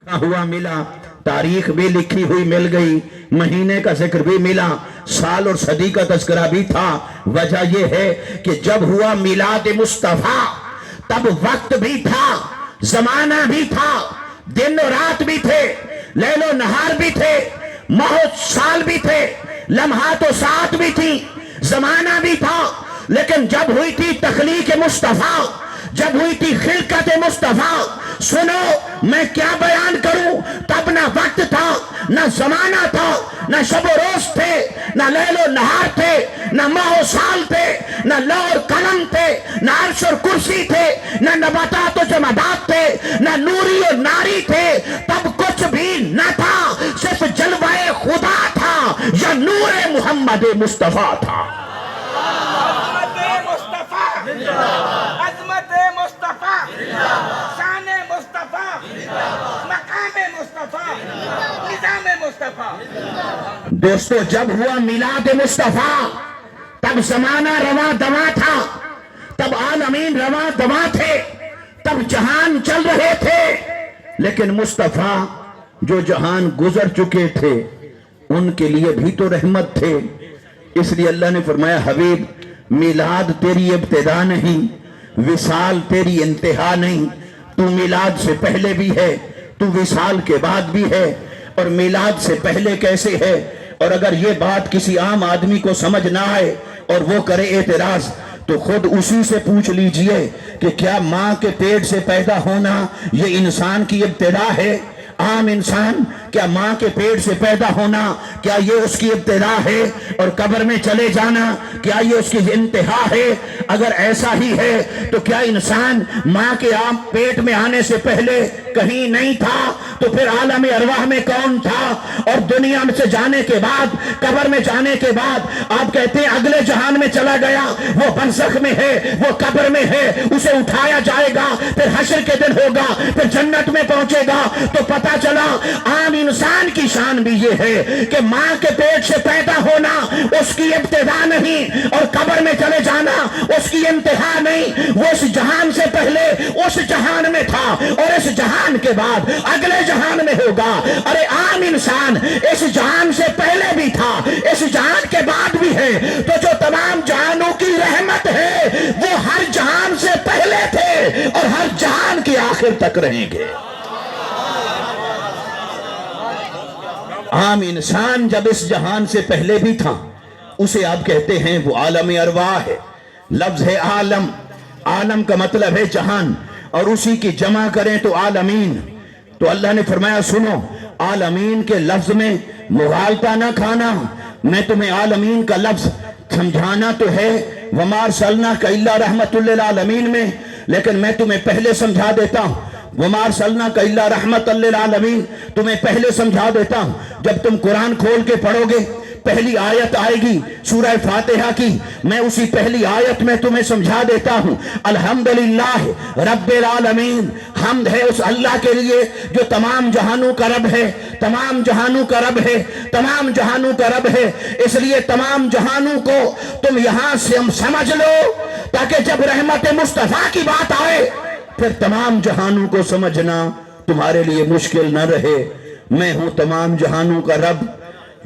हुआ मिला, तारीख भी लिखी हुई मिल गई, महीने का जिक्र भी मिला, साल और सदी का तस्करा भी था। वजह यह है कि जब हुआ मिलाद मुस्तफा तब वक्त भी था, जमाना भी था, दिन और रात भी थे, लैलो नहार भी थे, माह साल भी थे, लम्हा तो साथ भी थी, जमाना भी था। लेकिन जब हुई थी तखलीक मुस्तफा, जब हुई थी खिलकत मुस्तफा, सुनो मैं क्या बयान करूं, तब ना वक्त था, ना जमाना था, ना शब रोज थे, ना लैलो नहार थे, ना माह साल थे, ना लौ और कलम थे, ना अर्श और कुर्सी थे, ना नबातात और जमादात थे, ना नूरी और नारी थे। तब कुछ भी न था, सिर्फ जलवाए खुदा था या नूरे मोहम्मद मुस्तफा था। दोस्तों, जब हुआ मिलाद मुस्तफा तब जमाना रवा दवा था, तब आलमीन रवा दवा थे, तब जहान चल रहे थे। लेकिन मुस्तफा जो जहान गुजर चुके थे उनके लिए भी तो रहमत थे। इसलिए अल्लाह ने फरमाया, हबीब मिलाद तेरी इब्तिदा नहीं, विसाल तेरी इंतहा नहीं। तू मिलाद से पहले भी है, तू विसाल के बाद भी है, और मिलाद से पहले कैसे है। और अगर ये बात किसी आम आदमी को समझ ना आए और वो करे एतराज, तो खुद उसी से पूछ लीजिए कि क्या माँ के पेट से पैदा होना ये इंसान की इब्तिदा है। आम इंसान, क्या माँ के पेट से पैदा होना क्या ये उसकी इब्तिदा है, और कब्र में चले जाना क्या ये उसकी इंतहा है। अगर ऐसा ही है तो क्या इंसान माँ के आम पेट में आने से पहले कहीं नहीं था, तो फिर आलम अरवाह में कौन था। और दुनिया में से जाने के बाद, कब्र में जाने के बाद आप कहते हैं अगले जहान में चला गया, वो बरज़ख में है, वो कब्र में है, उसे उठाया जाएगा, फिर हश्र के दिन होगा, फिर जन्नत में पहुंचेगा। तो पता चला आम इंसान की शान भी ये है कि माँ के पेट से पैदा होना उसकी इब्तिदा नहीं, और कब्र में चले जाना उसकी इंतहा नहीं। वो इस जहान से पहले उस जहान में था, और इस जहान के बाद अगले जहान में होगा। अरे आम इंसान इस जहान से पहले भी था, इस जहान के बाद भी है। तो जो तमाम जहानों की रहमत है वो हर जहान से पहले थे और हर जहान के आखिर तक रहेंगे। आम इंसान जब इस जहान से पहले भी था, उसे आप कहते हैं वो आलम अरवाह है। लफ्ज है आलम, आलम का मतलब है जहान, और उसी की जमा करें तो आलमीन। तो अल्लाह ने फरमाया, सुनो आलमीन के लफ्ज में मुगालता ना खाना। मैं तुम्हें आलमीन का लफ्ज समझाना तो है वमार सलना का इल्ला रहमतुल लिल आलमीन में, लेकिन मैं तुम्हें पहले समझा देता हूं। वमार सलना का इल्ला रहमतुल लिल आलमीन तुम्हें पहले समझा देता हूं। जब तुम कुरान खोल के पढ़ोगे, पहली आयत आएगी सूरह फातिहा की, मैं उसी पहली आयत में तुम्हें समझा देता हूं। अल्हम्दुलिल्लाह रब्बिल आलमीन, हम्द है उस अल्लाह के लिए जो तमाम जहानों का रब है, तमाम जहानों का रब है, तमाम जहानों का रब है। इसलिए तमाम जहानों को तुम यहां से हम समझ लो, ताकि जब रहमत मुस्तफा की बात आए फिर तमाम जहानों को समझना तुम्हारे लिए मुश्किल न रहे। मैं हूं तमाम जहानों का रब,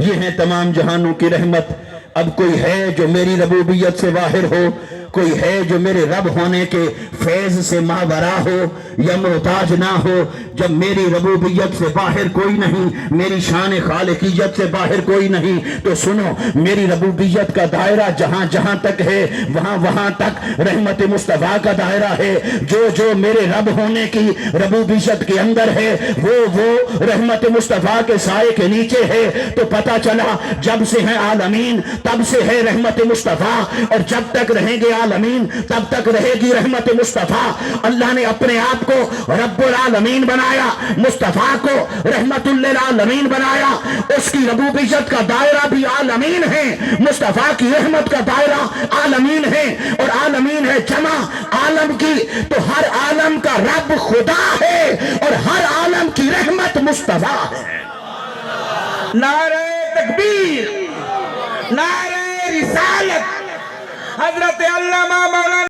ये है तमाम जहानों की रहमत। अब कोई है जो मेरी रबूबियत से बाहर हो, कोई है जो मेरे रब होने के फैज से मावरा हो या मोहताज ना हो। जब मेरी रबूबियत से बाहर कोई नहीं, मेरी शान खालिकियत से बाहर कोई नहीं, तो सुनो मेरी रबूबियत का दायरा जहां जहां तक है वहां वहां तक रहमत मुस्तफा का दायरा है। जो जो मेरे रब होने की रबूबियत के अंदर है वो रहमत मुस्तफा के साए के नीचे है। तो पता चला जब से है आलमीन तब से है रहमत मुस्तफा, और जब तक रहेंगे आलमीन तब तक रहेगी रहमत मुस्तफा। अल्लाह ने अपने आप को रब्बुल आलमीन बनाया, मुस्तफा को रहमतुल लिल आलमीन बनाया। उसकी रबूबियत का दायरा भी आलमीन है, मुस्तफा की रहमत का दायरा आलमीन है, और आलमीन है जमा आलम की। तो हर आलम का रब खुदा है और हर आलम की रहमत मुस्तफा है। नारे तकबीर, नारे रिसालत, हजरत अल्लामा मौलाना